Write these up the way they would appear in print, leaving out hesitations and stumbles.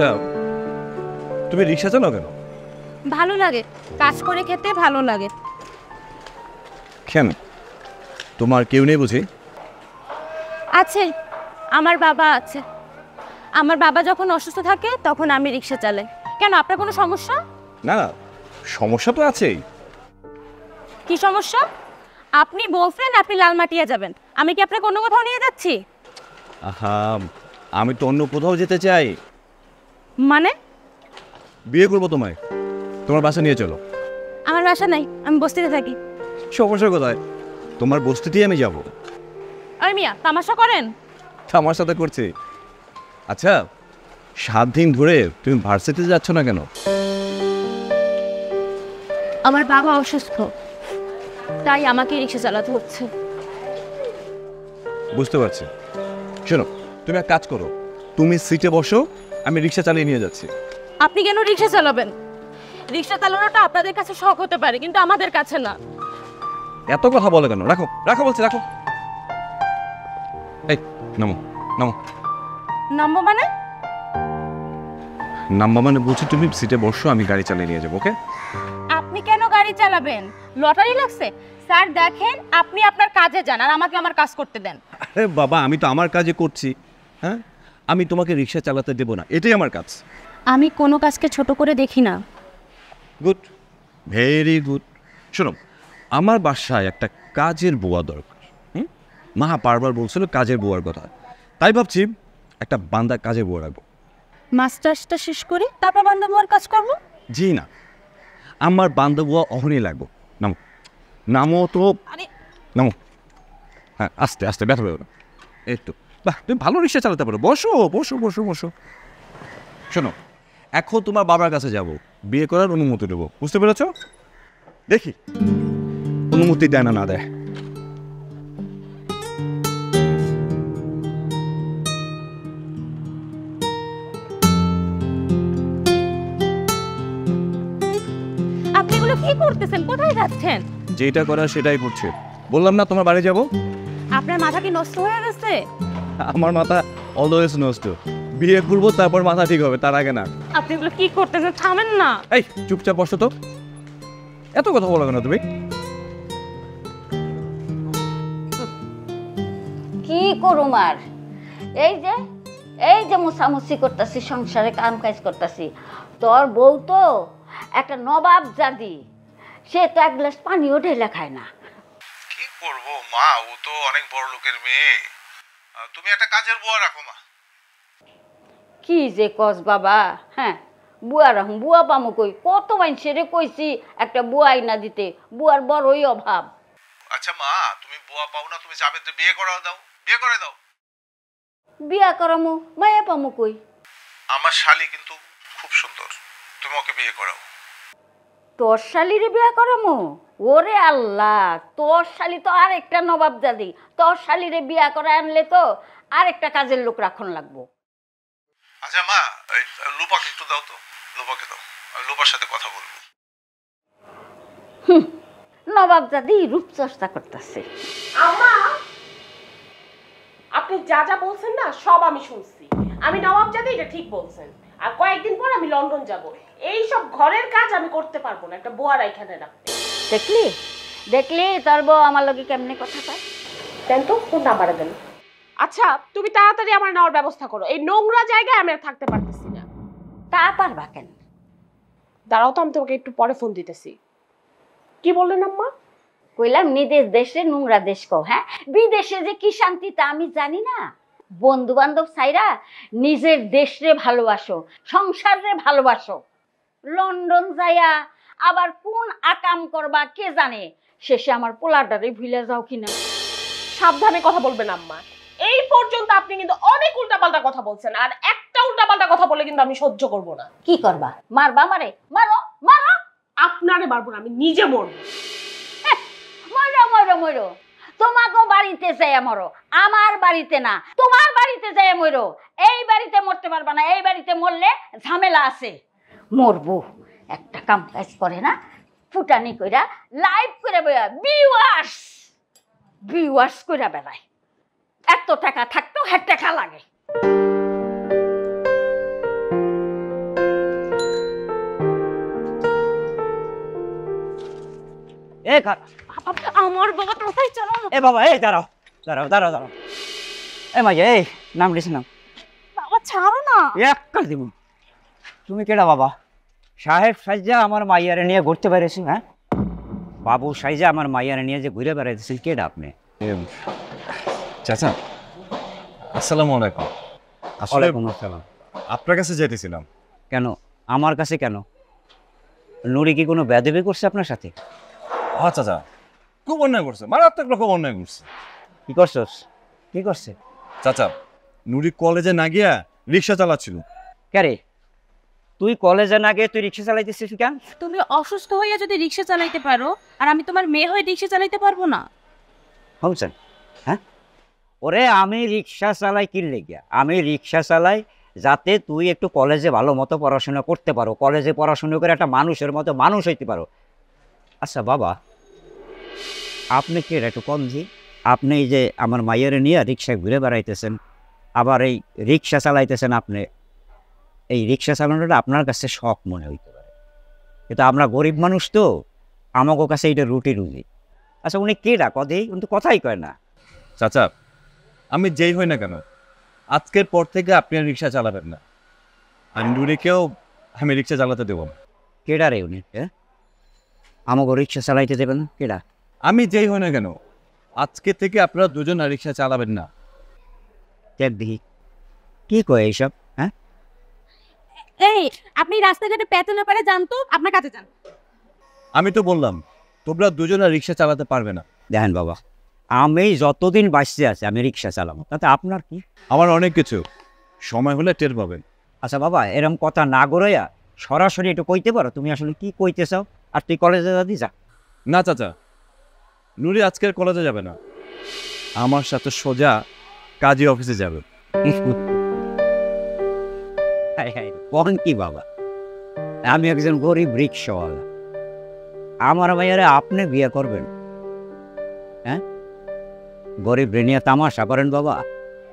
আচ্ছা, তুমি রিক্সা চালাও কেন? ভালো লাগে, কাজ করে খেতে ভালো লাগে। কেন, তোমার কেউ নেই বুঝি? আছে, আমার বাবা আছে। আমার বাবা যখন অসুস্থ থাকে তখন আমি রিক্সা চালাই। কেন, আপনার কোনো সমস্যা? না না, সমস্যা তো আছেই। কি সমস্যা? আপনি বলছেন আপনি লালমাটিয়া যাবেন, আমি কি আপনাকে অন্য কোথাও নিয়ে যাচ্ছি? আহা, আমি তো অন্য কোথাও যেতে চাই। মানে? বিয়ে করবো তোমায়, তোমার বাসা নিয়ে চলো। আমার বাসা নাই, আমি বস্তিতে থাকি। সমস্যা কোথায়? তোমার বস্তিতেই আমি যাব। ওই মিয়া, তামাশা করেন? আমার সাথে করছি। আচ্ছা, 7 দিন ধরে তুমি ভার্সিটিতে যাচ্ছ না কেন? আমার বাবা অসুস্থ, তাই আমাকে রিক্সা চালাতে হচ্ছে। বুঝতে পারছি। শোনো, তুমি এক কাজ করো, তুমি সিটে বসো, আমি রিক্সা চালিয়ে নিয়ে যাচ্ছি। আপনি কেন রিক্সা চালাবেন? রিক্সা চালানোটা আপনাদের কাছে শখ হতে পারে, কিন্তু আমাদের কাছে না। এত কথা বলে কেন? রাখো রাখো বলছি, রাখো। এই নামো নামো। নামবো মানে? নাম্বা মানে বলছি তুমি সিটে বসো, আমি গাড়ি চালিয়ে নিয়ে যাবো। ওকে? আপনি কেন গাড়ি চালাবেন? লটারি লাগছে? স্যার দেখেন, আপনি আপনার কাজে যান আর আমাকে আমার কাজ করতে দেন। আরে বাবা, আমি তো আমার কাজে করছি। হ্যাঁ, আমি তোমাকে রিক্সা চালাতে দেবো না, এটাই আমার কাজ। আমি কোনো কাজকে ছোট করে দেখি না। Good, very good. শোনো, আমার বাসায় একটা কাজের বুয়া দরকার। মা বারবার বলছিল কাজের বুয়ার কথা, তাই ভাবছি একটা বান্দা কাজের বুয়া রাখবো। মাস্টার্সটা শেষ করে তারপর বান্ধবীর কাজ করব? জি না, আমার বান্দা বুয়া অহনই লাগবো। নামো নামো তো, আরে নামো। হ্যাঁ, আস্তে আস্তে, ব্যথা পেও না। একটু, বাহ, তুমি ভালো রিক্সা চালাতে পারো। বসো বসো বসো বসো। শোনো, এখন তোমার বাবার কাছে যাব, বিয়ে করার অনুমতি দেবো। বুঝতে পেরেছ? দেখি অনুমতি দেয় না দেয়। আপনি এগুলো কি করতেছেন? কোথায় যাচ্ছেন? যেটা করার সেটাই করছে। বললাম না তোমার বাড়ি যাব। আপনার মাথা কি নষ্ট হয়ে গেছে? আমার মাথা অলওয়েজ নষ্ট। বিয়ে করবো তারপর মাথা ঠিক হবে, তার আগে না। আপনি এগুলো কি করতেছেন? থামেন না। এই চুপচাপ বসো তো। এত কথা বলো কেন তুমি? কি করুম আর, এই যে মুসামুসি করতেছি, সংসারে কাম কাজ করতেছি। তোর বউ তো একটা নবাব জাদি, সে তো এক গ্লাস পানিও ঢেলে খায় না। কি করব মা, ও তো অনেক বড় লোকের মেয়ে। তুমি একটা কাজের বুয়া রাখো মা। কি যে কস বাবা, হ্যাঁ বুয়া রাখুন, বুয়া পামো কই? কত মানুষেরে কইছি একটা বুয়া আইনা দিতে, বুয়ার বড়ই অভাব। আচ্ছা মা, তুমি বুয়া পাও না, তুমি যাবে তো বিয়ে করাও দাও, বিয়ে করে দাও। বিয়া করামো, মায়া পামো কই? আমার শালি কিন্তু খুব সুন্দর, তুমি ওকে বিয়ে করাও। তোর শালিরে বিয়া করামো? ওরে আল্লাহ, তোর শালি তো আরেকটা নবাব জাদি। তোর শালিরে বিয়া করে আনলে তো আরেকটা কাজের লোক রাখন লাগবো। আচ্ছা মা, এই লুপাকে একটু দাও তো, লুপাকে দাও, আমি লুপার সাথে কথা বলবো। নবাব জাদি রূপচর্চা করতেছে। আম্মা, আপনি যা যা বলছেন না সব আমি শুনছি। আমি নবাব জাদি এটা ঠিক বলছেন। আর কয়েকদিন পর আমি লন্ডন যাব। এই সব ঘরের কাজ আমি করতে পারবো না, একটা বুয়ার এখানে রাখতে। দেখলি দেখলি তোর বউ আমার লগে কেমনে কথা কয়। দেন তো, ফোন নাম্বারে দেন। আচ্ছা, তুমি তাড়াতাড়ি আমার নেওয়ার ব্যবস্থা করো, এই নোংরা জায়গায় আমি আর থাকতে পারতেছি না। তা পারবা কেন? দাঁড়াও তো, আমি তোমাকে একটু পরে ফোন দিতেছি। কি বললেন আম্মা? কইলাম নিদেশ দেশে নোংরা দেশ কও। হ্যাঁ, বিদেশে যে কি শান্তি তা আমি জানি না। বন্ধু বান্ধব ছাইরা নিজের দেশরে ভালোবাসো, সংসারে ভালোবাসো। লন্ডন যাইয়া আবার কোন আকাম করবা কে জানে, শেষে আমার পোলাটারে ভুলে যাও কিনা। সাবধানে কথা বলবেন আম্মা। এই পর্যন্ত আপনি কিন্তু অনেক উল্টাপাল্টা কথা বলছেন, আর একটা উল্টাপাল্টা কথা বলে কিন্তু আমি সহ্য করব না। কি করবা? মারবা মারে? মারো মারো। আপনারে মারবো না, আমি নিজে মরবো। মরো মরো মরো, তোমাকে বাড়িতে যাই মরো, আমার বাড়িতে না। তোমার বাড়িতে যাই মরো, এই বাড়িতে মরতে পারবা না। এই বাড়িতে মরলে ঝামেলা আছে। মরবো, একটা কাম কাজ করে না, ফুটানি কইরা লাইভ করে বেড়া, ভিউয়ার্স ভিউয়ার্স কইরা বেড়ায়। এত টাকা থাকতো, হ্যাঁ টাকা লাগে। এ আমার বাবা কোথায় চলো এ বাবা এই দাঁড়াও দাঁড়াও দাঁড়াও দাঁড়াও এ মাইয়া এই নাম লিখে নাম বাবা ছাড়ো না এক কাল দিব তুমি কেডা বাবা সাহেব সাইজা আমার মাইয়ারে নিয়ে ঘুরতে বেড়েছি হ্যাঁ বাবু সাইজা আমার মাইয়ারে নিয়ে যে ঘুরে বেড়াইতেছেন কেডা আপনি চাচা আসসালামু আলাইকুম। আসলে ওয়ালাইকুম আসসালাম। আপনার কাছে যেতেছিলাম। কেন আমার কাছে কেন নুরি কি কোনো বেয়াদবি করছে আপনার সাথে হ্যাঁ চাচা, খুব অন্যায় করছে, মারাত্মক রকম অন্যায় করছে। কি করছস কি করছে চাচা, নুরি কলেজে না গিয়া রিক্সা চালাচ্ছিল। কে তুই কলেজে না গিয়ে তুই রিক্সা চালাইতেছিস কেন তুমি অসুস্থ হইয়া যদি রিক্সা চালাইতে পারো আর আমি তোমার মেয়ে হয়ে রিক্সা চালাইতে পারবো না? শুনছেন হ্যাঁ ওরে আমি রিক্সা চালাই কি লেগিয়া আমি রিক্সা চালাই যাতে তুই একটু কলেজে ভালো মতো পড়াশোনা করতে পারো কলেজে পড়াশোনা করে একটা মানুষের মতো মানুষ হইতে পারো। আচ্ছা বাবা আপনি কি একটু কম জি আপনি এই যে আমার মায়ের নিয়ে রিক্সায় ঘুরে বেড়াইতেছেন আবার এই রিক্সা চালাইতেছেন আপনি এই রিক্সা চালানোটা আপনার কাছে শখ মনে হইতে পারে কিন্তু আমরা গরিব মানুষ তো আমাকে কাছে এটা রুটি রুজি। আচ্ছা উনি কেডা কদেই উনি তো কথাই কয় না। চাচা আমি যেই হই না কেন আজকের পর থেকে আপনি আর রিক্সা চালাবেন না, আর নুরিকেও আমি রিক্সা চালাতে দেবো না। কেডা রে উনি হ্যাঁ আমাকে রিক্সা চালাইতে দেবেন কেডা? আমি যেই হই না কেন আজকে থেকে আপনারা দুজন আর রিক্সা চালাবেন না। দেখ দেখি কি কয় এইসব হ্যাঁ এই আপনি রাস্তাঘাটে পেতে পারে জানতো আপনার কাছে যান। আমি তো বললাম তোমরা দুজন আর রিক্সা চালাতে পারবে না। দেখেন বাবা আমি যতদিন বাঁচতে আছি আমি রিক্সা চালাবো তাতে আপনার কি? আমার অনেক কিছু সময় হলে টের পাবেন। আচ্ছা বাবা এরকম কথা না গড়াইয়া সরাসরি একটু কইতে পারো তুমি আসলে কি কইতে চাও আর তুই কলেজে যাবি যা। না চাচা, নুরি আজকের কলেজে যাবে না, আমার সাথে সোজা কাজী অফিসে যাবে। কখন কি বাবা আমি একজন গরিব রিক্সাওয়ালা আমার ভাইয়ারে আপনি বিয়ে করবেন হ্যাঁ গরিব রেনিয়া তামাশা করেন বাবা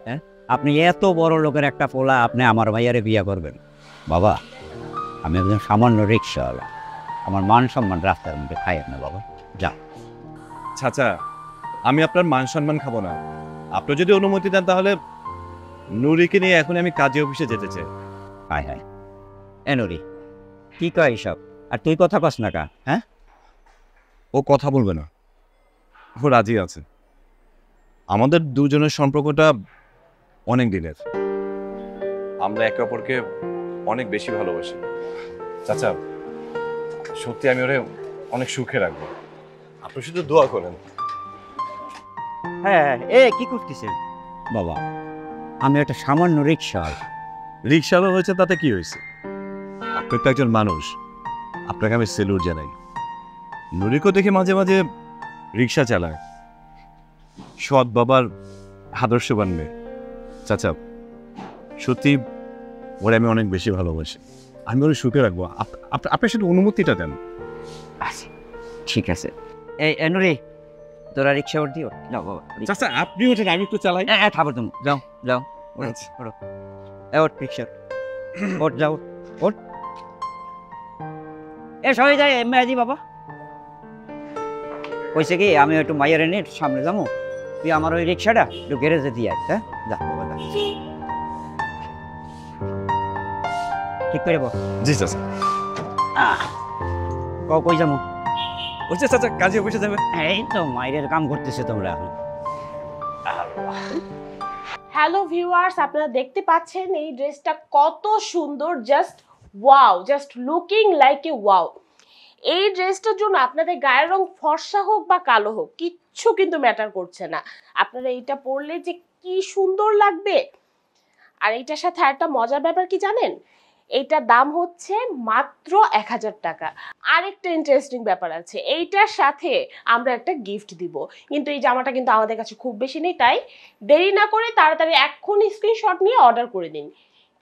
হ্যাঁ আপনি এত বড় লোকের একটা পোলা আপনি আমার ভাইয়ারে বিয়ে করবেন? বাবা আমি একজন সামান্য রিক্সাওয়ালা আমার মান সম্মান রাস্তার মধ্যে খাইয়েন না বাবা যা। চাচা আমি আপনার মান সম্মান খাবো না, আপনি যদি অনুমতি দেন তাহলে নুরিকে নিয়ে এখন আমি কাজী অফিসে যেতে চাই। হায় হায় এনুরি কি কয় সব আর তুই কথা কস না কা হ্যাঁ? ও কথা বলবে না, ও রাজি আছে। আমাদের দুজনের সম্পর্কটা অনেক দিনের, আমরা একে অপরকে অনেক বেশি ভালোবাসি। চাচা সত্যি আমি ওরে অনেক সুখে রাখবো, আপনি শুধু দোয়া করেন। হ্যাঁ এ কি করতেছেন বাবা আমি একটা সামান্য রিক্সাওয়ালা। রিক্সাওয়ালা হয়েছে তাতে কি হয়েছে, আপনি তো একজন মানুষ, আপনাকে আমি সেলুট জানাই। নুরিকেও দেখি মাঝে মাঝে রিক্সা চালায়, সৎ বাবার আদর্শবান মেয়ে। চাচা সত্যি ওরে আমি অনেক বেশি ভালোবাসি, আমি ওরে সুখে রাখবো, আপনি শুধু অনুমতিটা দেন। আচ্ছা ঠিক আছে এই এনুরি তোরা রিক্সা ওর দিও যাও বাবা চাচা আপনি ওঠেন, আমি একটু চালাই। থাকো তুমি যাও যাও আচ্ছা। ওঠ রিক্সা ওঠ যাও ওঠ এ সবাই যায় এমনি বাবা কইছে কি আমি একটু মাইয়ারে নিয়ে একটু সামনে যাবো তুই আমার ওই রিক্সাটা একটু গ্যারেজে দিয়ে আস হ্যাঁ যা বাবা যা ঠিক করে বল জি চাচা। কই যাবো ওই যে চাচা কাজী অফিসে যাবে। এই তো মাইরের কাম করতেছে তোমরা এখন হ্যালো ভিউয়ার্স আপনারা দেখতে পাচ্ছেন এই ড্রেসটা কত সুন্দর just wow just looking like a wow. এই ড্রেসটার জন্য আপনাদের গায়ের রং ফর্সা হোক বা কালো হোক কিচ্ছু কিন্তু ম্যাটার করছে না, আপনারা এইটা পরলে যে কি সুন্দর লাগবে। আর এইটার সাথে একটা মজার ব্যাপার কি জানেন, এইটার দাম হচ্ছে মাত্র 1000 টাকা। আরেকটা ইন্টারেস্টিং ব্যাপার আছে, এইটার সাথে আমরা একটা গিফট দিব, কিন্তু এই জামাটা কিন্তু আমাদের কাছে খুব বেশি নেই, তাই দেরি না করে তাড়াতাড়ি এক্ষুনি স্ক্রিনশট নিয়ে অর্ডার করে দিন।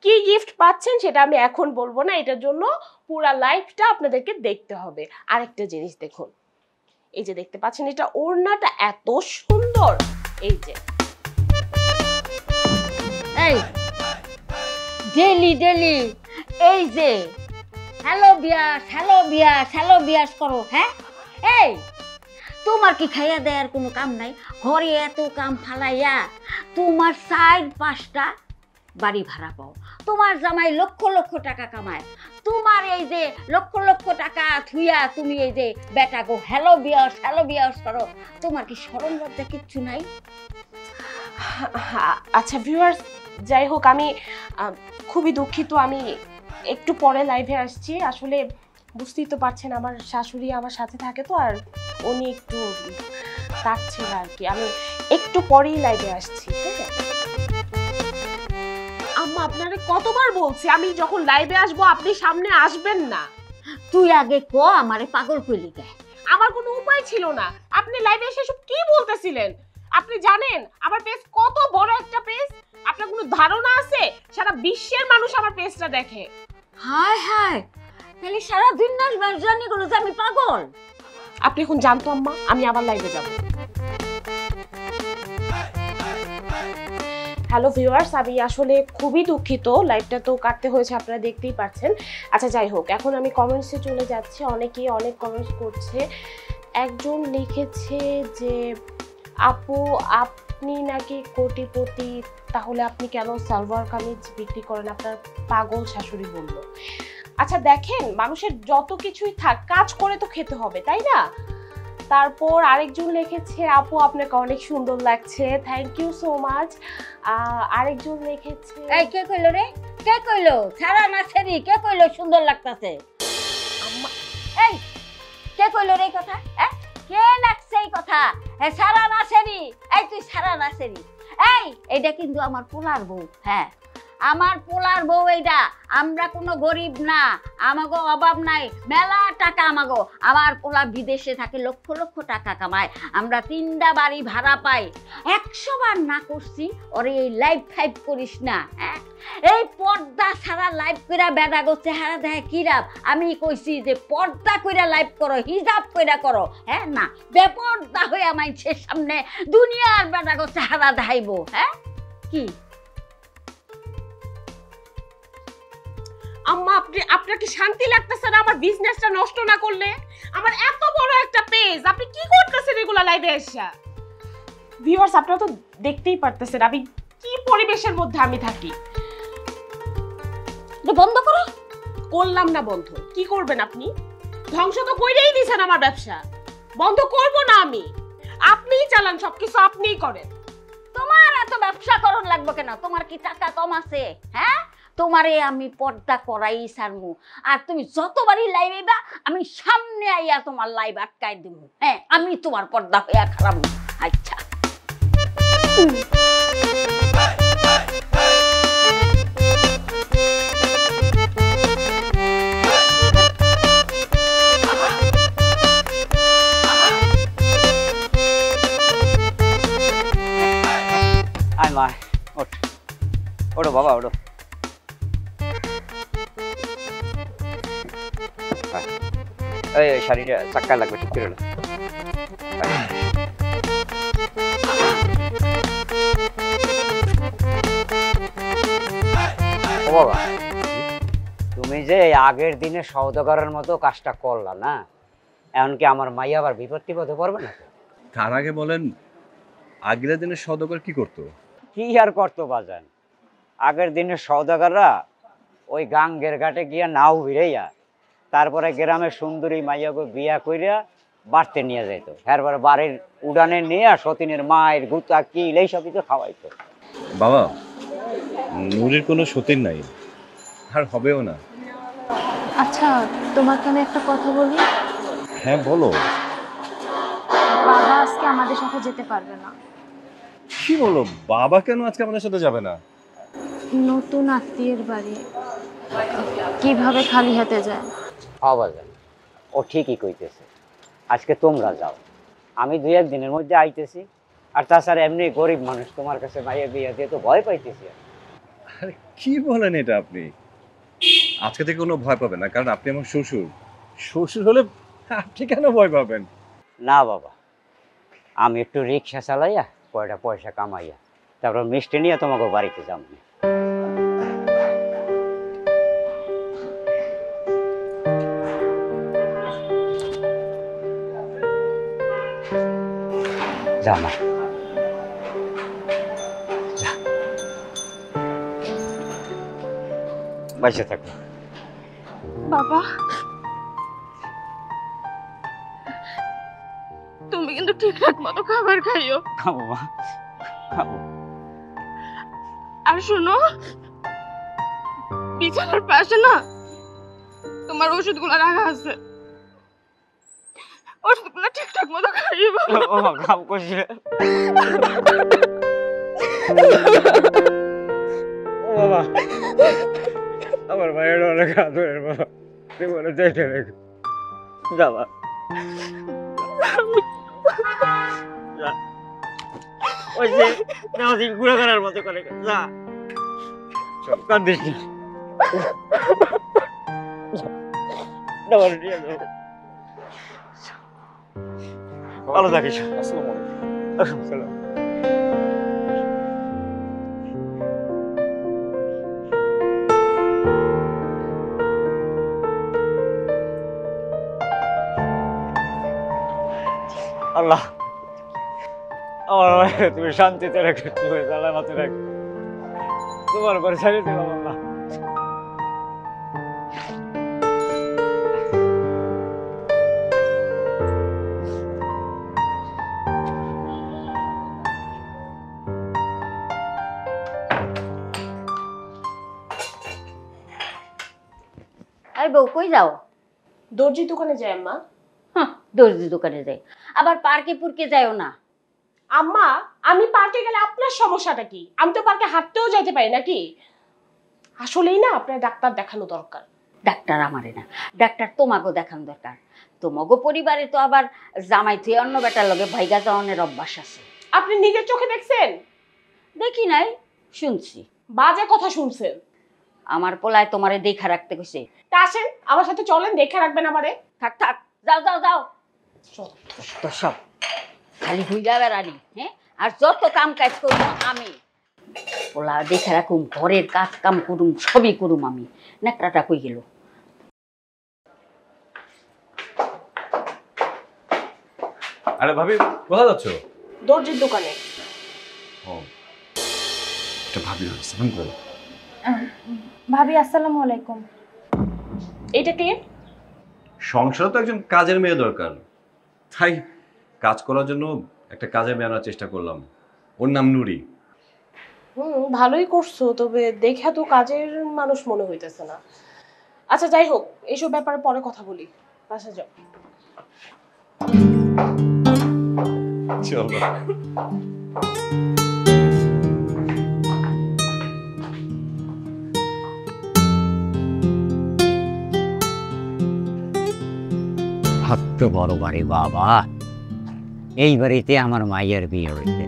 কি গিফট পাচ্ছেন সেটা আমি এখন বলবো না, এটার জন্য পুরো লাইফটা আপনাদেরকে দেখতে হবে। আরেকটা জিনিস দেখুন, এই যে দেখতে পাচ্ছেন এটা ওড়নাটা এত সুন্দর, এই যে এই ডেলি ডেলি এই যে হ্যালো বিয়াস হ্যালো বিয়াস হ্যালো বিয়াস করো, হ্যাঁ এই তোমার কি খাইয়া দেয়ার কোনো কাম নাই? ঘরে এত কাম ফালাইয়া তোমার 4-5টা বাড়ি ভাড়া পাও, তোমার জামাই লক্ষ লক্ষ টাকা কামায়, তোমার এই যে লক্ষ লক্ষ টাকা থুইয়া তুমি এই যে বেটা গো হ্যালো বিয়ার্স করো, তোমার কি শরম লজ্জা কিচ্ছু নাই? আচ্ছা ভিউয়ার্স, যাই হোক আমি খুবই দুঃখিত, আমি একটু পরে লাইভে আসছি। আসলে বুঝতেই তো পারছেন আমার শাশুড়ি আমার সাথে থাকে তো, আর উনি একটু কাটছিল আর কি। আমি একটু পরেই লাইভে আসছি, ঠিক আছে? আম্মা আপনারে কতবার বলছি আমি যখন লাইভে আসবো আপনি সামনে আসবেন না। তুই আগে ক আমারে পাগল কইলি কে? আমার কোনো উপায় ছিল না। আপনি লাইভে এসে সব কি বলতেছিলেন? আপনি জানেন আমার পেজ কত বড় একটা পেজ? আপনার কোনো ধারণা আছে? সারা বিশ্বের মানুষ আমার পেজটা দেখে। হায় হায়, তাহলে সারা দুনিয়ার মানুষ জানি গেল যে আমি পাগল। আপনি এখন জানতো আম্মা, আমি আবার লাইভে যাব। হ্যালো ভিউয়ার্স, আমি আসলে খুবই দুঃখিত, লাইভটা তো কাটতে হয়েছে, আপনারা দেখতেই পাচ্ছেন। আচ্ছা যাই হোক, এখন আমি কমেন্টসে চলে যাচ্ছি। অনেকেই অনেক কমেন্টস করছে। একজন লিখেছে যে আপু আপনি নাকি কোটিপতি, তাহলে আপনি কেন সালোয়ার কামিজ বিক্রি করেন? আপনার পাগল শাশুড়ি বলল। আচ্ছা দেখেন, মানুষের যত কিছুই থাক কাজ করে তো খেতে হবে, তাই না? তারপর আরেকজন লিখেছে আপু আপনাকে অনেক সুন্দর লাগছে, থ্যাংক ইউ সো মাচ। আরেকজন লিখেছে এই কে কইলো রে? কে কইলো? সারা না সেরি কে কইলো সুন্দর লাগতাছে? আম্মা এই কে কইলো রে এই কথা? হ্যাঁ কে লাগছে এই কথা? হ্যাঁ সারা না সেরি। এই তুই সারা না সেরি। এই এইটা কিন্তু আমার পোলার বউ। হ্যাঁ আমার পোলার বউ এইটা। আমরা কোনো গরিব না, আমাগো অভাব নাই, মেলা টাকা আমাগো। আমার পোলা বিদেশে থাকে, লক্ষ লক্ষ টাকা কামায়, আমরা 3টা বাড়ি ভাড়া পাই। 100 বার না করছি ওরে এই লাইভ ফাইভ করিস না। হ্যাঁ এই পর্দা ছাড়া লাইভ কইরা বেড়া গো চেহারা দেখে কিরাম। আমি কইছি যে পর্দা কইরা লাইভ করো, হিজাব কইরা করো। হ্যাঁ না বেপর্দা হয়ে আমাদের সামনে দুনিয়ার বেড়া গো চেহারা দেখাইবো। হ্যাঁ কি আম্মা আপনার কি শান্তি লাগতেছে না আমার বিজনেসটা নষ্ট না করলে? আমার এত বড় একটা পেজ, আপনি কি করতেছেন এগুলা লাইভে এসে? ভিউয়ার্স আপনারা তো দেখতেই পারতেছেন আমি কি পরিবেশের মধ্যে আমি থাকি। বন্ধ করো। করলাম না বন্ধ, কি করবেন আপনি? ধ্বংস তো কইরেই দিয়েছেন আমার ব্যবসা, বন্ধ করব না আমি। আপনিই চালান, সবকিছু আপনিই করেন। তোমার এত ব্যবসা করন লাগবে কেন? তোমার কি টাকা কম আছে? হ্যাঁ তোমারে আমি পর্দা করাই ছাড়মু, আর তুমি যতবারই লাইভ আইবা আমি সামনে আইয়া তোমার লাইভ আটকাই দেবো। হ্যাঁ আমি তোমার পর্দা হইয়া খারাপ। আচ্ছা আয় মা, ওঠ, ওঠো বাবা, ওঠো। এই শাড়িটা চাক্কা লাগবে, ঠিক করে নাও। ও বাবা, তুমি যে আগের দিনে সওদাগরের মতো কাজটা করলা না, এমনকি আমার মাই আবার বিপদ টিপদে পড়বে না? তার আগে বলেন, আগের দিনের সওদাগর কি করতো? কি আর করতো বাজান, আগের দিনের সওদাগররা ওই গাঙ্গের ঘাটে গিয়া নাও ভিড়াইয়া তারপরে গ্রামের সুন্দরী মাইয়াকে বিয়া কইরা বাড়তে নিয়ে যাইতো, এরপরে বাড়ির উড়ানে নিয়ে সতীনের মায়ের গুতা কিল এইসবই তো খাওয়াইতো। বাবা, নুরির কোনো সতীন নাই, আর হবেও না। আচ্ছা তোমাকে আমি একটা কথা বলি। হ্যাঁ বলো। বাবা আজকে আমাদের সাথে যেতে পারবে না। কি বলো? বাবা কেন আজকে আমাদের সাথে যাবে না? নতুন আত্মীয়ের বাড়ি, কিভাবে খালি হাতে যায়? বাজান ও ঠিকই কইতেছে, আজকে তোমরা যাও, আমি 2-1 দিনের মধ্যে আইতেছি। আর তাছাড়া এমনি গরিব মানুষ, তোমার কাছে মাইয়া বিয়া দিয়ে তো ভয় পাইতেছি। আরে কি বলেন এটা আপনি? আজকে থেকে কোনো ভয় পাবেন না, কারণ আপনি আমার শ্বশুর। শ্বশুর হলে আপনি কেন ভয় পাবেন? না বাবা, আমি একটু রিক্সা চালাইয়া কয়টা পয়সা কামাইয়া তারপর মিষ্টি নিয়ে তোমাকে বাড়িতে যাবো। যা মা যা বাইসে থাকো বাবা তুমি কিন্তু ঠিকঠাক মতো খাবার খাইও। খাবো মা খাবো। আর শোনো, বিছানার পাশে না তোমার ওষুধগুলো রাখা আছে, ওষুধগুলো ঠিকঠাক মতো খাইও বাবা। ও মা খাবো কইছি ও বাবা আমার মায়ের অনেক আদরের বাবা তুই বলে দেখে রেখো যাবা ওই যে নামাজি গুঁড়া করার মতো করে যা সব কান্দিস না ভালো থাকিস। আসসালামু আলাইকুম। আল্লাহ আমার মায়ের তুমি শান্তিতে রেখে তুমি সালামতে রেখো তোমার উপরে ছেড়ে দিলাম আল্লাহ। এই বউ কই যাও? দর্জি দোকানে যাই আম্মা। দর্জি দোকানে যাই, আবার পার্কে পুরকে যাইও না। আম্মা আমি পার্কে গেলে আপনার সমস্যাটা কি? আমি তো পার্কে হাঁটতেও যাইতে পারি নাকি? আসলেই না আপনার ডাক্তার দেখানো দরকার। ডাক্তার আমারে না, ডাক্তার তোমাকেও দেখানো দরকার। তোমাগো পরিবারে তো আবার জামাই থেকে অন্য বেটার লগে ভাইগা যাওয়ানের অভ্যাস আছে। আপনি নিজের চোখে দেখছেন? দেখি নাই, শুনছি। বাজে কথা শুনছেন। আমার পোলায় তোমারে দেখা রাখতে কইছে। তা আসেন আমার সাথে চলেন, দেখে রাখবেন আমারে। থাক থাক, যাও যাও যাও। যত তো সব খালি হুইলা বেড়ানি, হ্যাঁ? আর যত কাম কাজ করবো আমি, পোলা দেখে রাখুম, ঘরের কাজ কাম করুম, সবই করুম আমি। নেকড়াটা কই গেল? আরে ভাবি কোথায় যাচ্ছ? দর্জির দোকানে। ও এটা ভাবি সালাম করো। ভাবি আসসালামু আলাইকুম। এটা কে? সংসারে তো একজন কাজের মেয়ে দরকার, তাই কাজ করার জন্য একটা কাজের মেয়ে আনার চেষ্টা করলাম। ওর নাম নুরি। ভালোই করছো, তবে দেখা তো কাজের মানুষ মনে হইতেছে না। আচ্ছা যাই হোক, এইসব ব্যাপারে পরে কথা বলি। বাসা যাও। চলো। ভাবতে বড় বাড়ি বাবা, এই বাড়িতে আমার মায়ের বিয়ে হয়েছে।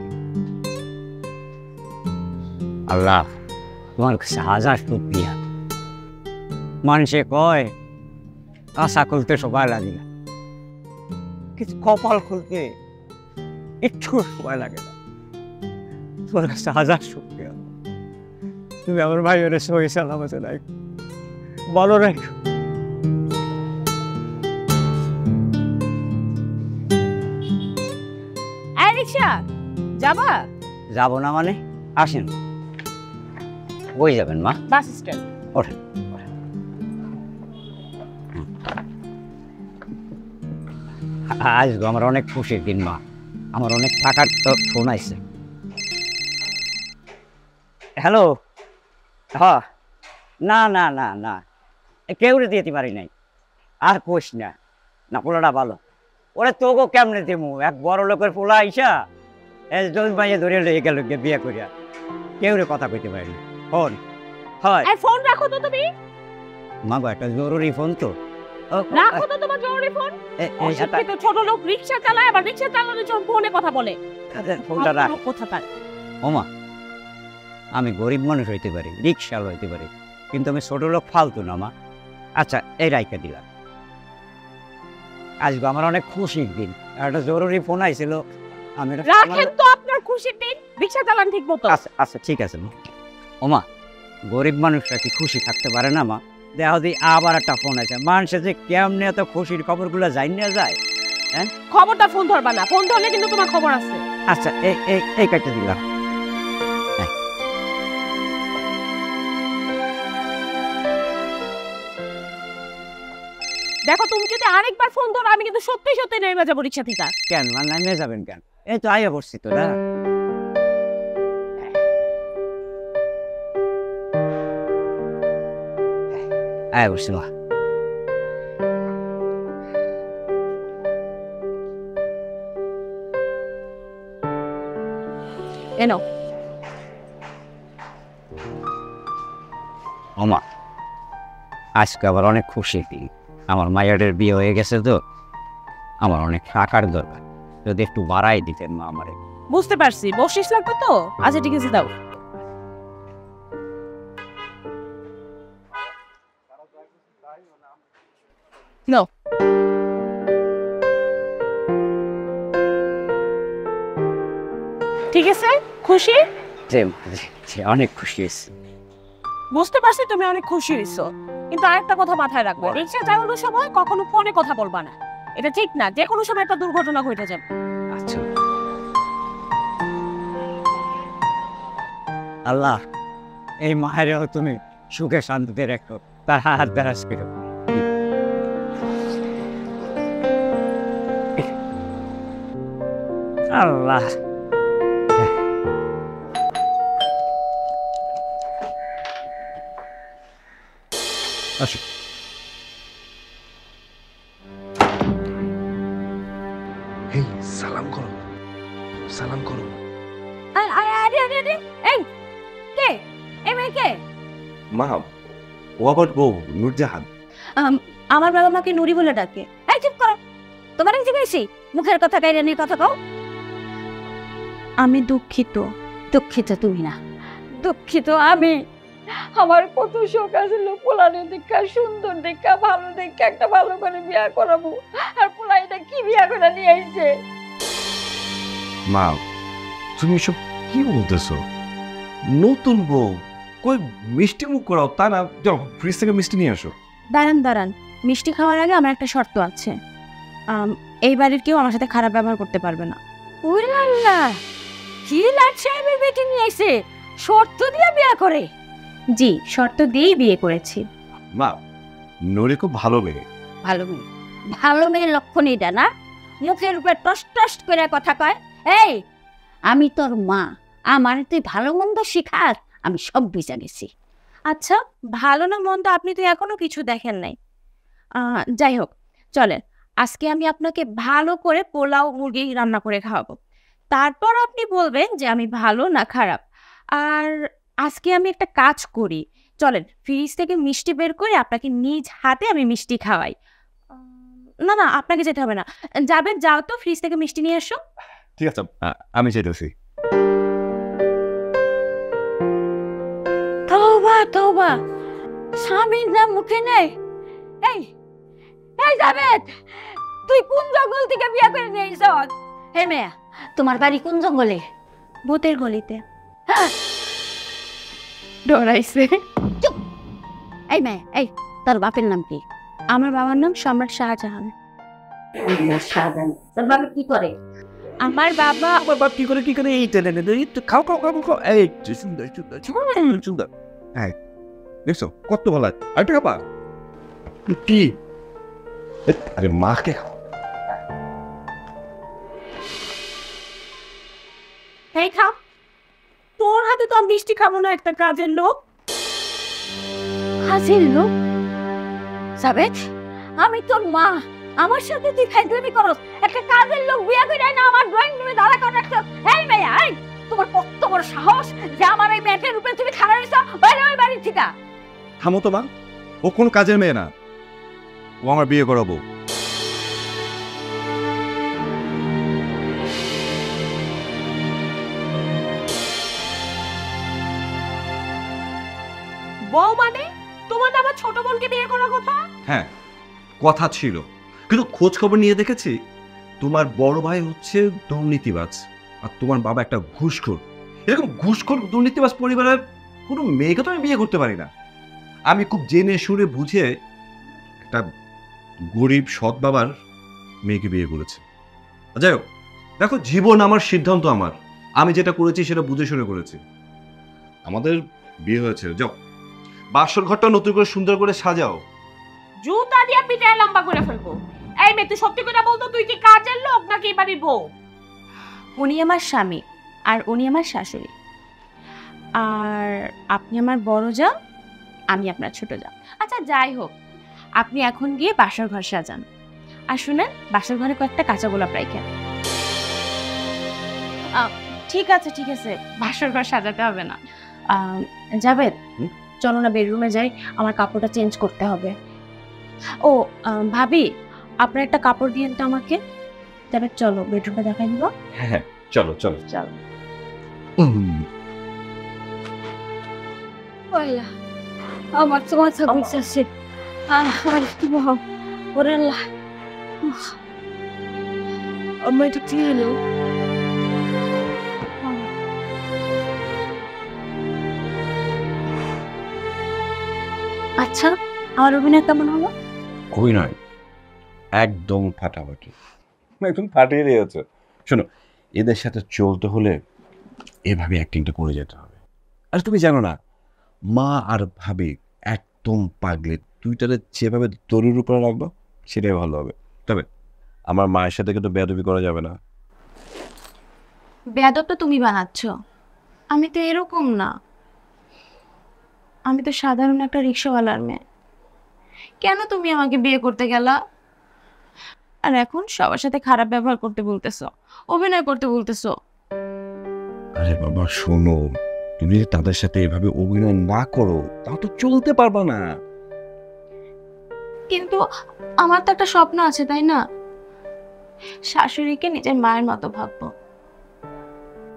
আল্লাহ তোমার কাছে হাজার শুকরিয়া। মানুষে কয় কাঁচা খুলতে সময় লাগে না, কিন্তু কপাল খুলতে একটু সময় লাগে না। তোমার কাছে হাজার শুকরিয়া। তুমি আমার মায়ের সহি সালামতে রাখো, ভালো রাখো। এই রিকশা যাবা? যাবো না মানে? আসেন, ওই যাবেন মা। Bus stand. ওঠেন। আজ আমার অনেক খুশির দিন মা, আমার অনেক টাকার তো ফোন আইছে। হ্যালো, হ্যাঁ না না না না কেউ দিতে পারি নাই। আর কোষ না, না পোলাটা ভালো। ওরে তোকে কেমনে দেবো? এক বড় লোকের পোলা আইসা জমি মাইয়ে ধরে লেগে গেল বিয়ে করিয়া, কেউ কথা কইতে পারিনি। ফোন হয় ফোন রাখো তো তুমি। মা গো একটা জরুরি ফোন তো। রাখো তো তোমার জরুরি ফোন। অশিক্ষিত ছোট লোক রিকশা চালায়, আবার রিকশা চালানোর জন্য ফোনে কথা বলে। ফোনটা রাখ। কোথাকার? ওমা আমি গরিব মানুষ হইতে পারি, রিক্সাল হইতে পারি, কিন্তু আমি ছোট লোক ফালতু না মা। আচ্ছা এই রাইখা দিলাম। আজকে আমার অনেক খুশির দিন, একটা জরুরি ফোন আইছিল। আমি রাখেন তো আপনার খুশির দিন, রিকশা চালান ঠিক মতো। আচ্ছা আচ্ছা ঠিক আছে মা। ওমা গরিব মানুষরা কি খুশি থাকতে পারে না মা? দেহ দি আবার একটা ফোন আছে, মানুষে যে কেমনে এত খুশির খবরগুলো জানিয়ে যায়। হ্যাঁ? খবরদার ফোন ধরবা না, ফোন ধরলে কিন্তু তোমার খবর আছে। আচ্ছা এই এই এই কাটতে দিলাম। দেখো তুমি যদি আরেকবার ফোন ধরো আমি কিন্তু সত্যি সত্যি নেমে যাবো রিক্সা থেকে। কেন নামে যাবেন কেন? এই তো আইয়া বসছি তো দাঁড়া। আইয়া বসছি মা। এনো ওমা আজকে আবার অনেক খুশি দিন। আমার মায়ের বিয়ে হয়ে গেছে তো, আমার অনেক টাকার দরকার, যদি একটু বাড়াই দিতেন মা আমারে। বুঝতে পারছি, বকশিস লাগবে তো। আচ্ছা ঠিক আছে, দাও। নাও। ঠিক আছে, খুশি? অনেক খুশি হয়েছি। বুঝতে পারছি তুমি অনেক খুশি হয়েছো, কিন্তু আরেকটা কথা মাথায় রাখবে, রিক্সা চালানোর সময় কখনো ফোনে কথা বলবা না। এটা ঠিক না, যে কোনো সময় একটা দুর্ঘটনা ঘটে যাবে। আচ্ছা আল্লাহ এই মায়েরও তুমি সুখে শান্তিতে রেখো, তার হাত দ্বারাজ করো। আল্লাহ আসো। হেই, সালাম করো, সালাম করো। এই কে? এই মেয়ে কে? মা, ও আবার বউ নূরজাহান। আমার বাবা মাকে নুরি বলে ডাকে। এই চুপ করো, তোমার কি জিজ্ঞেসি? মুখের কথা কাইরা নিয়ে কথা কও। আমি দুঃখিত। দুঃখিত তুমি না, দুঃখিত আমি। আমার কত শখ আছিল পোলানে দেখা, সুন্দর দেখা, ভালো দেখা একটা ভালো করে বিয়া করাবো, আর পোলাইটা কি বিয়া করে নিয়ে আইছে। মা, তুমি এসব কি বলতেছো? নতুন বউ, কই মিষ্টি মুখ করাও তা না, যাও ফ্রিজ থেকে মিষ্টি নিয়ে আসো। দাঁড়ান দাঁড়ান, মিষ্টি খাওয়ার আগে আমার একটা শর্ত আছে। এই বাড়ির কেউ আমার সাথে খারাপ ব্যবহার করতে পারবে না। উল্লাল্লা, কি লাট সাহেবের বেটি নিয়ে আইছে, শর্ত দিয়ে বিয়া করে? জি, শর্ত দিয়েই বিয়ে করেছি। মা, নূরি খুব ভালো মেয়ে। ভালো মেয়ে? ভালো মেয়ের লক্ষণ এটা না, মুখের উপর টস টস করে কথা কয়। এই, আমি তোর মা, আমার তুই ভালো মন্দ শিখাস, আমি সব বুঝা গেছি। আচ্ছা, ভালো না মন্দ আপনি তো এখনো কিছু দেখেন নাই। যাই হোক, চলেন আজকে আমি আপনাকে ভালো করে পোলাও মুরগি রান্না করে খাওয়াবো, তারপর আপনি বলবেন যে আমি ভালো না খারাপ। আর আজকে আমি একটা কাজ করি, চলেন ফ্রিজ থেকে মিষ্টি বের করে আপনাকে নিজ হাতে আমি মিষ্টি খাওয়াই। না না, আপনাকে যেতে হবে না, যাবেন, যাও তো ফ্রিজ থেকে মিষ্টি নিয়ে এসো। ঠিক আছে, আমি যেতেছি। তওবা তওবা, স্বামীর নাম মুখে নেই। এই এই জাবেদ, তুই কোন জঙ্গল থেকে বিয়া করে নিয়ে আইছ? হে মেয়া, তোমার বাড়ি কোন জঙ্গলে? ভূতের গলিতে। ডরাইছে। চুপ! এই মেয়ে, এই তোর বাপের নাম কি? আমার বাবার নাম সম্রাট শাহজাহান। শাহজাহান, তোর বাবা কি করে? আমার বাবা আমার বাপ কি করে এই টেনে খাও খাও খাও খাও। এই সুন্দর সুন্দর সুন্দর সুন্দর। হ্যাঁ, দেখছো কত ভালো, আরেকটা খাবা? কি? আরে মাকে খাও। এই খাও, তোর হাতে তো আমি মিষ্টি খাবো না, একটা কাজের লোক। হাসিল লোক? জাবেদ, আমি তোর মা, আমার সাথে তুই খাইতে করস? একটা কাজের লোক বিয়া করে না আমার ড্রয়িং রুমে দাঁড়া করে রাখছস। এই মেয়া, এই তোমার কত বড় সাহস যে আমার এই মেয়েটার উপরে তুমি খাড়া রইছো? বাইরে ওই বাড়ি থেকে। থামো তো মা, ও কোন কাজের মেয়ে না, ও আমার বিয়ে করাবো। বউ মানে তোমার আমার ছোট বোনকে বিয়ে করার কথা? হ্যাঁ, কথা ছিল, কিন্তু খোঁজ খবর নিয়ে দেখেছি তোমার বড় ভাই হচ্ছে দুর্নীতিবাজ, আর তোমার বাবা একটা ঘুষখোর। এরকম ঘুষখোর দুর্নীতিবাজ পরিবারের কোনো মেয়েকে তো আমি বিয়ে করতে পারি না। আমি খুব জেনে শুনে বুঝে একটা গরিব সৎ বাবার মেয়েকে বিয়ে করেছে। যাই হোক, দেখো জীবন আমার, সিদ্ধান্ত আমার, আমি যেটা করেছি সেটা বুঝে শুনে করেছি। আমাদের বিয়ে হয়েছে, যাও বাসর ঘরটা নতুন করে সুন্দর করে সাজাও। জুতা দিয়ে পিটায় লম্বা করে ফেলবো। এই মেয়ে, তুই সত্যি করে বলতো, তুই কি কাজের লোক নাকি এই বাড়ির বউ? উনি আমার স্বামী আর উনি আমার শাশুড়ি, আর আপনি আমার বড় যা, আমি আপনার ছোট যা। আচ্ছা যাই হোক, আপনি এখন গিয়ে বাসর ঘর সাজান। আর শুনেন, বাসর ঘরে কয়েকটা কাঁচা গোলাপ রাখেন। ঠিক আছে ঠিক আছে, বাসর ঘর সাজাতে হবে না। জাভেদ, চলো না বেডরুমে যাই, আমার কাপড়টা চেঞ্জ করতে হবে। ও ভাবি, আপনার একটা কাপড় দিয়েন তো আমাকে। জাভেদ চলো বেডরুমে দেখাই দিব। হ্যাঁ চলো চলো চলো। আমার তো মাথা ঘুরছে। আমার একটু বহাও। ওরে আল্লাহ, আমার একটু দিয়ে নাও। আচ্ছা, আমার অভিনয় কেমন হলো? অভিনয় একদম ফাটাফাটি, একদম ফাটিয়ে দিয়েছে। শোনো, এদের সাথে চলতে হলে এভাবে অ্যাক্টিংটা করে যেতে হবে। আর তুমি জানো না, মা আর ভাবি একদম পাগলে, তুইটারে যেভাবে দড়ির উপরে রাখবো সেটাই ভালো হবে। তবে আমার মায়ের সাথে কিন্তু বেয়াদবি করা যাবে না। বেয়াদব তো তুমি বানাচ্ছ, আমি তো এরকম না। আমি তো সাধারণ একটা রিক্সাওয়ালার মেয়ে। কেন তুমি আমাকে বিয়ে করতে গেলা? আর এখন সবার সাথে খারাপ ব্যবহার করতে বলতেছো, অভিনয় করতে বলতেছো। আরে বাবা শোনো, তুমি যদি তাদের সাথে এভাবে অভিনয় না করো তা তো চলতে পারবা না। কিন্তু আমার তো একটা স্বপ্ন আছে, তাই না? শাশুড়িকে নিজের মায়ের মতো ভাববো।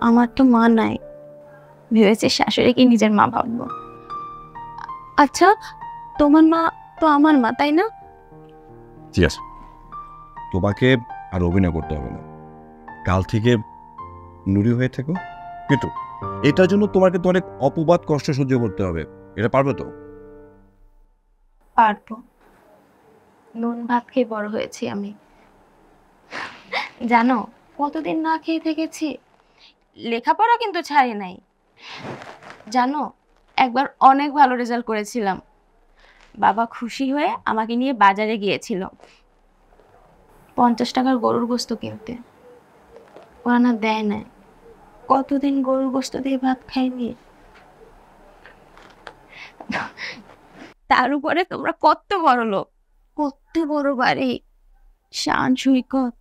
আমার তো মা নাই, ভেবেছি শাশুড়িকে নিজের মা ভাববো। আচ্ছা, তোমার মা তো আমার মা, তাই না? ঠিক আছে, তোমাকে আর অভিনয় করতে হবে না। কাল থেকে নুরি হয়ে থেকো, কিন্তু এটার জন্য তোমাকে তো অনেক অপবাদ কষ্ট সহ্য করতে হবে। এটা পারবে তো? পারবো। নুন ভাত খেয়ে বড় হয়েছি আমি। জানো কতদিন না খেয়ে থেকেছি? লেখাপড়া কিন্তু ছাড়ি নাই। জানো, একবার অনেক ভালো রেজাল্ট করেছিলাম। বাবা খুশি হয়ে আমাকে নিয়ে বাজারে গিয়েছিল 50 টাকার গরুর গোস্ত কিনতে। ওরা না দেয় না। কতদিন গরুর গোস্ত দিয়ে ভাত খাইনি। তার উপরে তোমরা কত বড় লোক, কত বড় বাড়ি, শান সৈকত,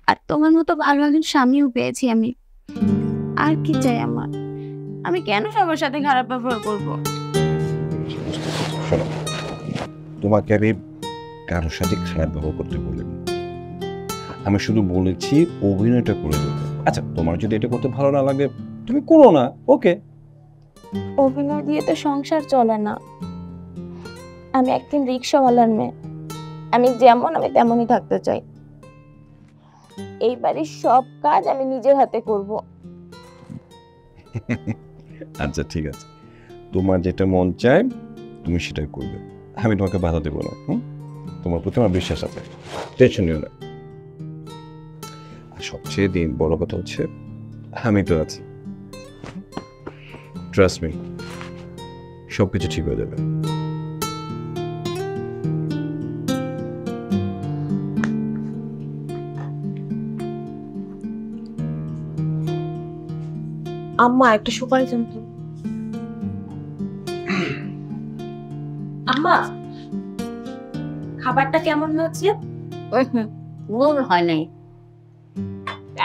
আর তোমার মতো ভালো একজন স্বামীও পেয়েছি আমি। আর কি চাই আমার? আমি কেন সবার সাথে খারাপ ব্যবহার করব? শোনো, তোমাকে আমি কারোর সাথে খারাপ ব্যবহার করতে বলিনি। আমি শুধু বলেছি অভিনয়টা করে দিতে। আচ্ছা, তোমার যদি এটা করতে ভালো না লাগে তুমি করো না, ওকে। অভিনয় দিয়ে তো সংসার চলে না। আমি একদিন রিক্সাওয়ালার মেয়ে, আমি যেমন আমি তেমনই থাকতে চাই। এই বাড়ির সব কাজ আমি নিজের হাতে করব। আচ্ছা ঠিক আছে, তোমার যেটা মন চায় তুমি সেটাই করবে, আমি তোমাকে বাধা দেবো না। তোমার প্রতি আমার বিশ্বাস আছে, টেনশন নিও না। আর সবচেয়ে বড় কথা হচ্ছে আমি তো আছি, ট্রাস্ট মি, সবকিছু ঠিক হয়ে যাবে। আম্মা একটা সুপারি দেন তো। আম্মা, খাবারটা কেমন হচ্ছে? ভুল হয় নাই।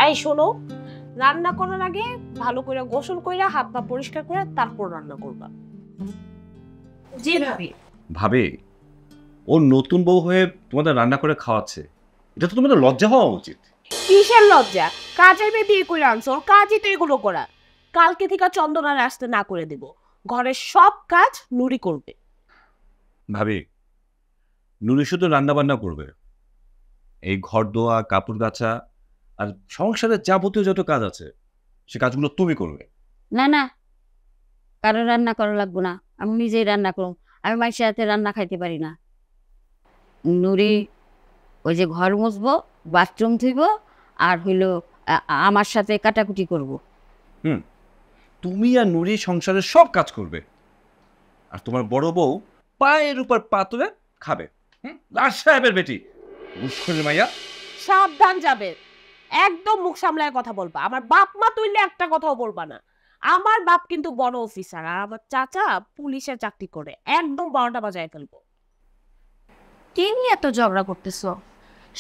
এই শোনো, রান্না করার আগে ভালো করে গোসল কইরা হাত পা পরিষ্কার করে তারপর রান্না করবা। জি ভাবি। ভাবে ও নতুন বউ হয়ে তোমাদের রান্না করে খাওয়াচ্ছে, এটা তো তোমাদের লজ্জা হওয়া উচিত। কিসের লজ্জা? কাজের মেয়ে বিয়ে করে আনছো, ওর কাজই তো এগুলো করা। কালকে থেকে চন্দনার আসতে না করে দেব, ঘরের সব কাজ নুরি করবে। ভাবি, নুরি শুধু রান্না বান্না করবে, এই ঘর দোয়া, কাপড় কাচা আর সংসারের যাবতীয় যত কাজ আছে সে কাজগুলো তুমি করবে। না না, কারো রান্না করা লাগবো না, আমি নিজেই রান্না করব। আমি মাইসের হাতে রান্না খাইতে পারি না। নুরি ওই যে ঘর মুছবো, বাথরুম ধুইব, আর হইলো আমার সাথে কাটাকুটি করব। তুমি আর নুরি সংসারের সব কাজ করবে, আর তোমার বড় বউ পায়ের উপর পা তুলে খাবে। লাট সাহেবের বেটি, ঘুষখোরের মাইয়া। সাবধান যাবে, একদম মুখ সামলায় কথা বলবা। আমার বাপ মা তুইলে একটা কথাও বলবা না। আমার বাপ কিন্তু বড় অফিসার, আর আমার চাচা পুলিশের চাকরি করে। একদম 12টা বাজায় ফেলবো। কি নিয়ে এত ঝগড়া করতেছো?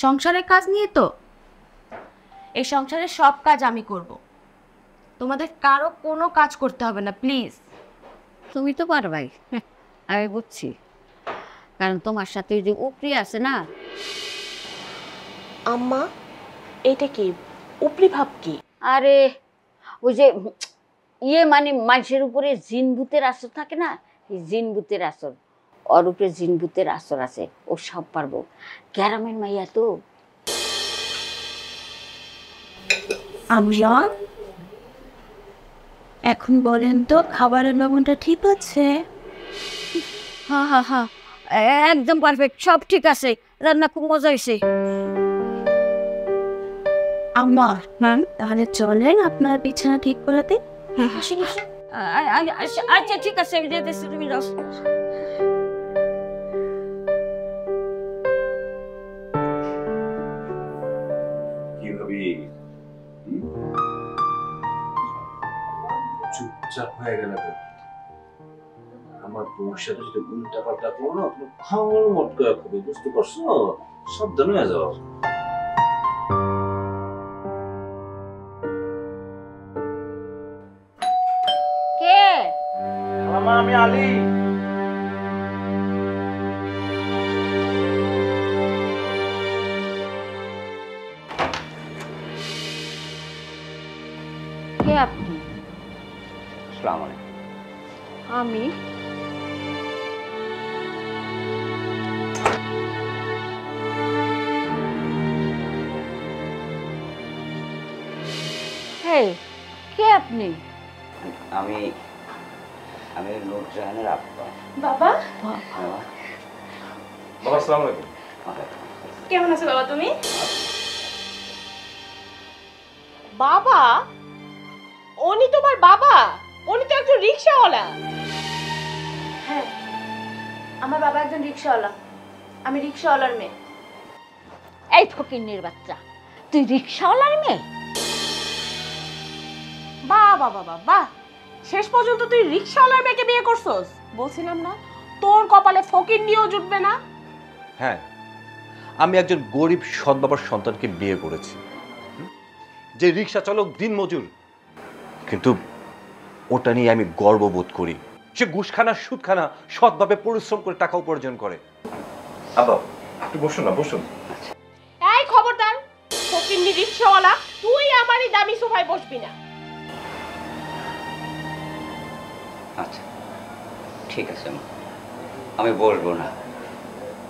সংসারের কাজ নিয়ে তো। এই সংসারের সব কাজ আমি করব, তোমাদের কারো কোনো কাজ করতে হবে না, প্লিজ। তুমি তো পারবাই, আমি বুঝছি, কারণ তোমার সাথে ওই যে উপরি আছে না। আম্মা, এটা কি উপরি ভাব? কি? আরে ওই যে মানে মানুষের উপরে জিন ভূতের আসর থাকে না, এই জিন ভূতের আসর, ওর উপরে জিন ভূতের আসর আছে, ও সব পারবো। গ্রামের মাইয়া তো। আমরা এখন বলেন তো, খাবারের লবণটা ঠিক আছে? হ্যাঁ হ্যাঁ হ্যাঁ, একদম পারফেক্ট, সব ঠিক আছে, রান্না খুব মজা হয়েছে। আমার ম্যাম, তাহলে চলেন আপনার বিছানা ঠিক করে দিই। আচ্ছা ঠিক আছে, আমি যেতেছি, তুমি যাও। কি ভাবি চুপচাপ হয়ে গেল? আমার বউর সাথে যদি উল্টা পাল্টা করো না, তুমি খাওয়ার মটকা খাবে, বুঝতে পারছো? সাবধান হয়ে যাও। কে? মামা, আমি আলী। কে আপনি? আসসালামু আলাইকুম। আমি? হেই, কে আপনি? আমি আমি নূরজাহানের আব্বা। বাবা, বাবা, বাবা আসসালামু আলাইকুম। কেমন আছো বাবা তুমি? বাবা? উনি তোমার বাবা? উনি তো একজন রিকশাওয়ালা। হ্যাঁ, আমার বাবা একজন রিকশাওয়ালা, আমি রিকশাওয়ালার মেয়ে। এই ফকিন্নির বাচ্চা, তুই রিকশাওয়ালার মেয়ে? বাহ বাহ বাহ বাহ, শেষ পর্যন্ত তুই রিকশাওয়ালার মেয়েকে বিয়ে করছস। বলছিলাম না তোর কপালে ফকির নিয়েও জুটবে না? হ্যাঁ, আমি একজন গরিব সৎ বাবার সন্তানকে বিয়ে করেছি, যে রিক্সা চালক, দিনমজুর, কিন্তু ওটা নিয়ে আমি গর্ববোধ করি। সে ঘুষখানা, সুদখানা সৎভাবে পরিশ্রম করে টাকা উপার্জন করে। আব্বা, একটু বসুন না, বসুন। এই খবরদার, ফকিন্নি রিকশাওয়ালা, তুই আমারই দামি সোফায় বসবি না। আচ্ছা ঠিক আছে মা, আমি বসবো না,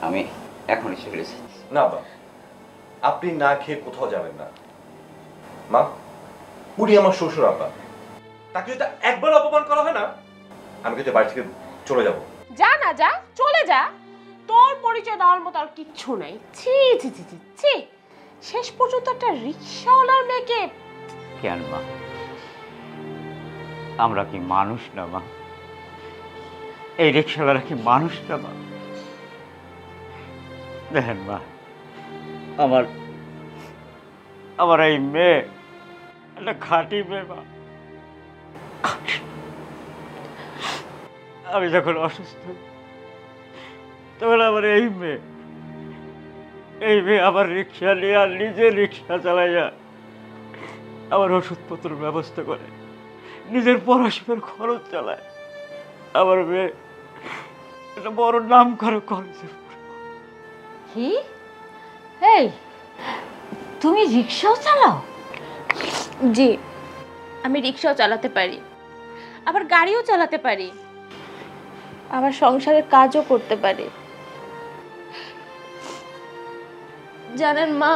আমি এখনই চলে যাচ্ছি। না আব্বা, আপনি না খেয়ে কোথাও যাবেন না। মা, উনি আমার শ্বশুর আব্বা, তাকে যদি একবার অপমান করা হয় না, আমি কিন্তু বাড়ি থেকে চলে যাব। যা না যা, চলে যা, তোর পরিচয় দেওয়ার মতো আর কিচ্ছু নাই। ছি ছি ছি ছি ছি, শেষ পর্যন্ত একটা রিকশাওয়ালার মেয়েকে। কেন মা, আমরা কি মানুষ না মা? এই রিক্সাওয়ালারা কি মানুষ না মা? দেখেন মা, আমার এই মেয়ে একটা খাঁটি মেয়ে মা। আমি যখন অসুস্থ তখন আমার এই মেয়ে আমার রিক্সা নিয়ে আর নিজে রিক্সা চালাইয়া আমার ওষুধপত্রের ব্যবস্থা করে, নিজের পড়াশোনার খরচ চালায়। আমার মেয়ে একটা বড় নাম করে কলেজে। কি? এই, তুমি রিকশাও চালাও? জি, আমি রিকশাও চালাতে পারি, আবার গাড়িও চালাতে পারি, আবার সংসারের কাজও করতে পারি। জানেন মা,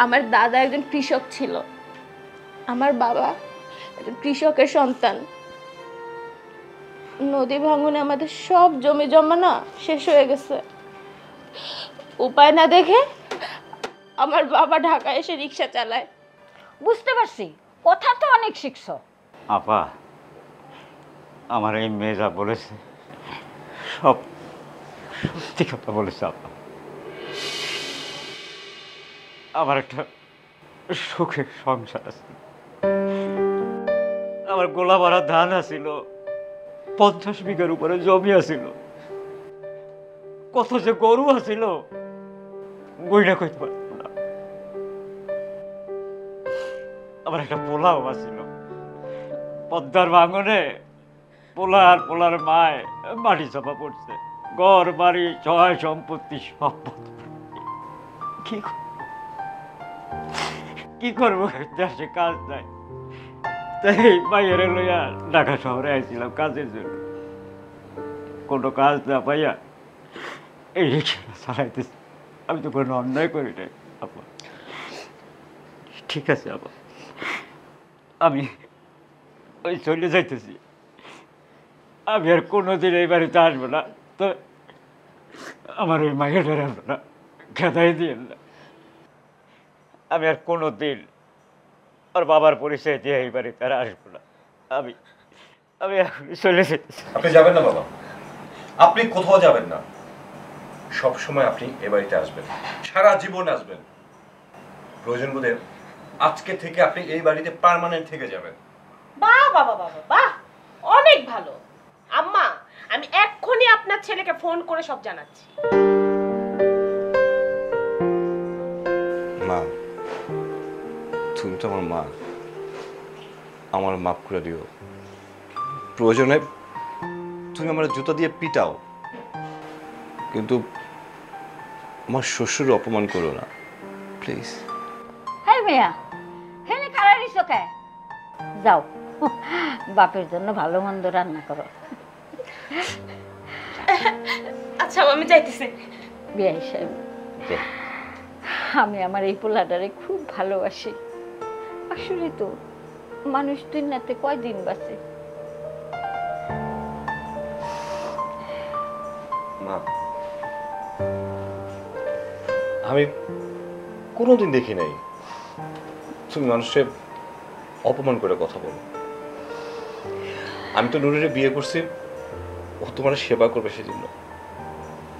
আমার দাদা একজন কৃষক ছিল, আমার বাবা একজন কৃষকের সন্তান। নদী ভাঙনে আমাদের সব জমি জমা না শেষ হয়ে গেছে। উপায় না দেখে আমার বাবা ঢাকা এসে রিক্সা চালায়। বুঝতে পারছি, কথা তো অনেক শিখছো। আপা, আমার এই মেয়ে যা বলেছে সব সত্যি কথা বলেছে আপা। আমার একটা সুখের সংসার আছে, আমার গোলা ভরা ধান আছিল, 50 বিঘার উপরে জমি আছিল, কত যে গরু আছিল গইনা কইতে পারতাম না। আমার একটা পোলাও আছিল, পদ্মার ভাঙনে পোলা আর পোলার মায় মাটি চাপা পড়ছে, ঘর বাড়ি সহায় সম্পত্তি সব কি করবো, দেশে কাজ নাই, তাই বাইরে লইয়া ঢাকা শহরে আইছিলাম কাজের জন্য। কোনো কাজ না পাইয়া এই রিক্সাটা চালাইতেছি। আমি তো কোনো অন্যায় করি নাই আপা। ঠিক আছে আপা, আমি ওই চলে যাইতেছি, আমি আর কোনোদিন এই বাড়িতে আসবো না। তো আমার ওই মায়ের আসবো না, খেদাই দিয়ে না। আমি আর কোনো দিন আর বাবার পরিচয় দিয়ে এই বাড়িতে আর আসবো না। আমি আমি এখন চলে যেতেছি। আপনি যাবেন না বাবা, আপনি কোথাও যাবেন না। সব সময় আপনি এ বাড়িতে আসবেন, সারা জীবন আসবেন। প্রয়োজন বোধে আজকে থেকে আপনি এই বাড়িতে পার্মানেন্ট থেকে যাবেন। বাহ বাবা বাবা বাহ, অনেক ভালো। আম্মা, আমি এক্ষুনি আপনার ছেলেকে ফোন করে সব জানাচ্ছি। মা, তুমি তো আমার মা, আমার মাফ করে দিও। প্রয়োজনে তুমি আমার জুতা দিয়ে পিটাও, কিন্তু আমার শ্বশুর অপমান করো না প্লিজ। হ্যাঁ মেয়া, হেনে খারাপ দিছো কে? যাও, বাপের জন্য ভালো মন্দ রান্না করো। আচ্ছা আমি যাইতেছি। বিয়াই সাহেব, আমি আমার এই পোলাটারে খুব ভালোবাসি। আসলে তো মানুষ দুনিয়াতে কয়দিন বাঁচে। মা, আমি কোনোদিন দেখি নাই তুমি মানুষের অপমান করে কথা বলো। আমি তো নুরিরে বিয়ে করছি, ও তোমার সেবা করবে সেজন্য।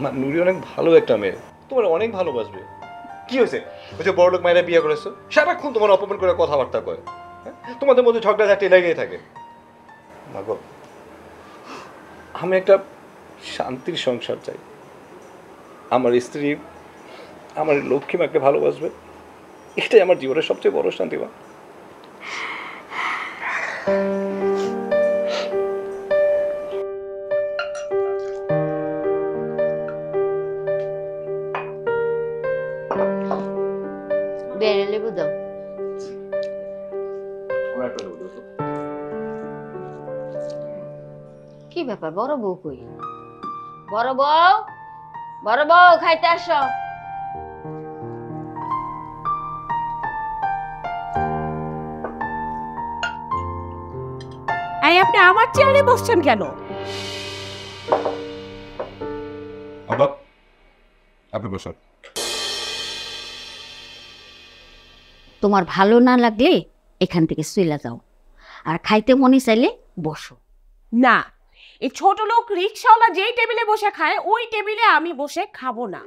মা, নুরি অনেক ভালো একটা মেয়ে, তোমার অনেক ভালোবাসবে। কি হয়েছে, ওই যে বড়লোক মায়েরা বিয়ে করেছো, সারাক্ষণ তোমার অপমান করে কথাবার্তা কয়, তোমাদের মধ্যে ঝগড়াঝাটি লেগেই থাকে। মা গো, আমি একটা শান্তির সংসার চাই। আমার স্ত্রী আমার লক্ষ্মী মাকে ভালোবাসবে, এটাই আমার জীবনের সবচেয়ে বড় শান্তি। মা, বেড়ে লেবু দাও। কি ব্যাপার, বড় বউ কই? বড় বউ, বড় বউ, খাইতে আসো। এই আপনি আমার চেয়ারে বসছেন কেন? আব্বা, আপনি বসুন। তোমার ভালো না লাগলে এখান থেকে চলে যাও, আর খাইতে মনে চাইলে বসো। না, এই ছোট লোক রিক্সাওয়ালা যেই টেবিলে বসে খায় ওই টেবিলে আমি বসে খাবো না।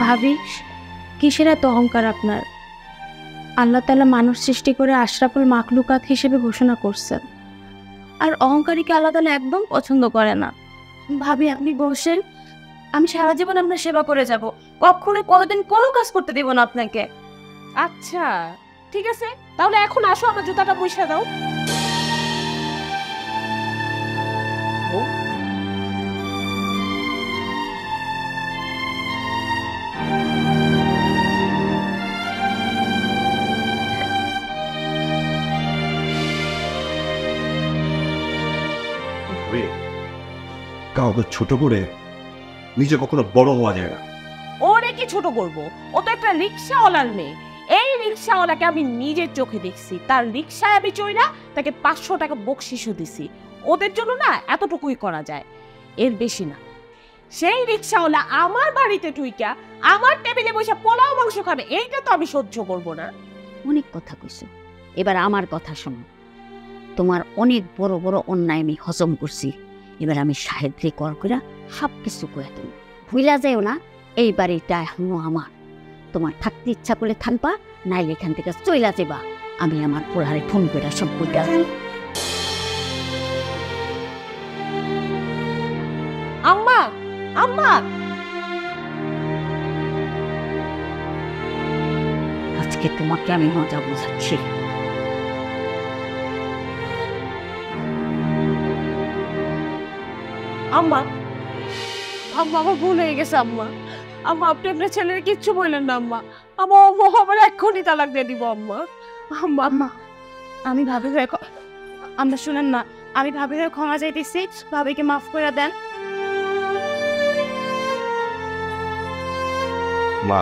ভাবি, কিসের এত অহংকার আপনার? আল্লাহ তাআলা মানুষ সৃষ্টি করে আশরাফুল মাখলুকাত হিসেবে ঘোষণা করছেন, আর অহংকারীকে আল্লাহ তাআলা একদম পছন্দ করে না। ভাবি আপনি বসেন, আমি সারা জীবন আপনার সেবা করে যাব, কখনো কোনোদিন কোনো কাজ করতে দেব না আপনাকে। আচ্ছা ঠিক আছে, তাহলে এখন আসো, আমার জুতাটা পয়সা দাও। কাউকে ছোট করে নিজে কখনো বড় হওয়া যায় না। ওরে কি ছোট করবো, ও তো একটা রিক্সাওয়ালার মেয়ে। এই রিক্সাওয়ালাকে আমি নিজের চোখে দেখছি, তার রিক্সায় আমি চইলা তাকে 500 টাকা বকশিশও দিছি। ওদের জন্য না এতটুকুই করা যায়, এর বেশি না। সেই রিক্সাওয়ালা আমার বাড়িতে টুইকা আমার টেবিলে বসে পোলাও মাংস খাবে, এইটা তো আমি সহ্য করব না। অনেক কথা কইছো, এবার আমার কথা শোনো। তোমার অনেক বড় বড় অন্যায় আমি হজম করছি, এবার আমি সাহেবরে কল করে সব কিছু কয়ে তুমি ভুলা যাও না, এই বাড়িটা এখনো আমার। তোমার থাকতে ইচ্ছা করলে থাকবা, নাইলে এখান থেকে চইলা যাবা। আমি আমার পোড়ারে ফোন করে সব বইটা আছি। আম্মা, আম্মা, আজকে তোমাকে আমি মজা বোঝাচ্ছি। আম্মা, আম্মা আমার ভুল হয়ে গেছে আম্মা। আম্মা আপনি আপনার ছেলের কিচ্ছু বললেন না আম্মা। আমার আমার এক্ষুনি তালাক দিয়ে দিব আম্মা। আম্মা, আম্মা আমি ভাবি হয়ে আমরা শুনেন না, আমি ভাবি হয়ে ক্ষমা চাইতেছি, ভাবিকে মাফ করে দেন। মা,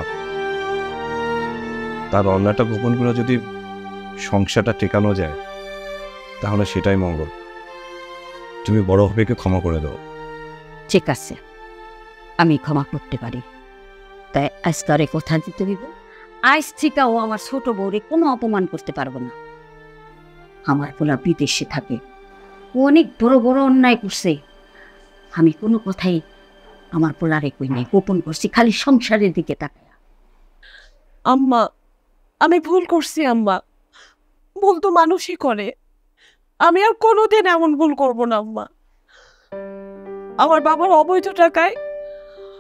তার অন্যটা গোপন করে যদি সংসারটা টেকানো যায় তাহলে সেটাই মঙ্গল। তুমি বড় হবেকে ক্ষমা করে দাও। ঠিক আছে, আমি ক্ষমা করতে পারি। তাই আজ তারে কথা দিতে দিব, আজ থেকে ও আমার ছোট বউরে কোনো অপমান করতে পারবো না। আমার পোলা বিদেশে থাকে, ও অনেক বড় বড় অন্যায় করছে। আমি কোনো কথাই আমার পোলারে কই নাই, গোপন করছি খালি সংসারের দিকে তাকায়। আম্মা আমি ভুল করছি আম্মা, ভুল তো মানুষই করে। আমি আর কোনোদিন এমন ভুল করব না আম্মা। আমার বাবার অবৈধ টাকায়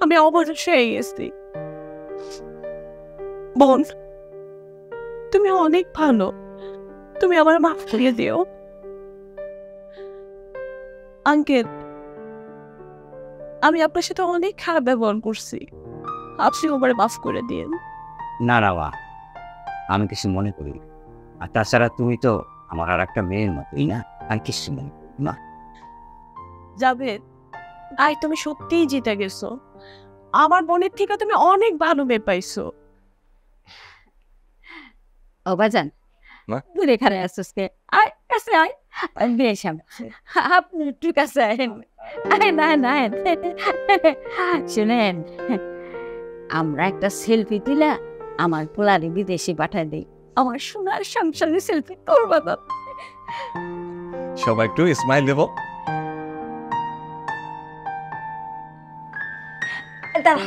আমি অবৈধ হয়ে গেছি। বোন, তুমি অনেক ভালো, তুমি আমার মাফ করিয়ে দিও। আঙ্কেল, আমি আপনার সাথে অনেক খারাপ ব্যবহার করছি, আপনি আমার মাফ করে দিন। না না মা, আমি কিছু মনে করি না। আর তাছাড়া তুমি তো আমার আর একটা মেয়ের মতোই না, আমি কিছু মনে করি না। যাবে আই, তুমি সত্যিই জিতে গেছো। আমার বোনের থেকে তুমি অনেক ভালো মেয়ে পাইছো। ও বাজান, মা? দূরে খারে আসছিস কে? আয় কাছে আয়, বেশ আপনি একটু কাছে আয়েন। আয় না না, শুনেন, আমরা একটা সেলফি দিলা আমার পোলারে বিদেশে পাঠায় দেই। আমার সোনার সংসারের সেলফি তোর বাবা। সবাই একটু স্মাইল দেবো। দাঁড়া